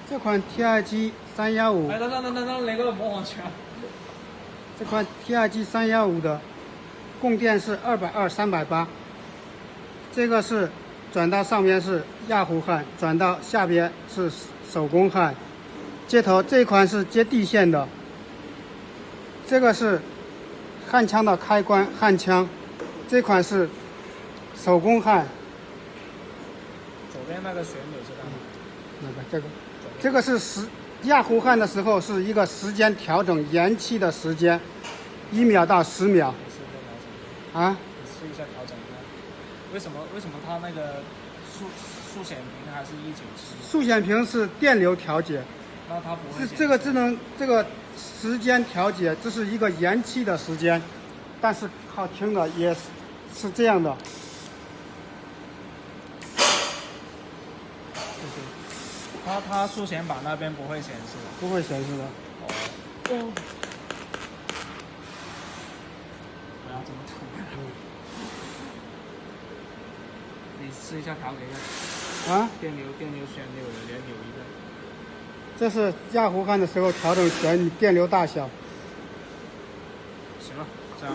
这款 TIG 315，哎，等，那个模仿枪。这款 TIG 315的供电是220、380，这个是转到上边是压弧焊，转到下边是手工焊。接头这款是接地线的，这个是焊枪的开关焊枪，这款是手工焊。左边那个旋钮是干嘛？这个是压弧焊的时候是一个时间调整延期的时间，1秒到10秒。你试一下调整。啊？你试一下调整一下。为什么它那个速显屏还是197？速显屏是电流调节。那它不会。这个时间调节，这是一个延期的时间，但是好听的也是这样的。它速显版那边不会显示的。不会显示的。哦。不要这么土。你试一下调给一下。啊？电流旋钮的连扭一个。这是压弧焊的时候调整电流大小。行了，这样。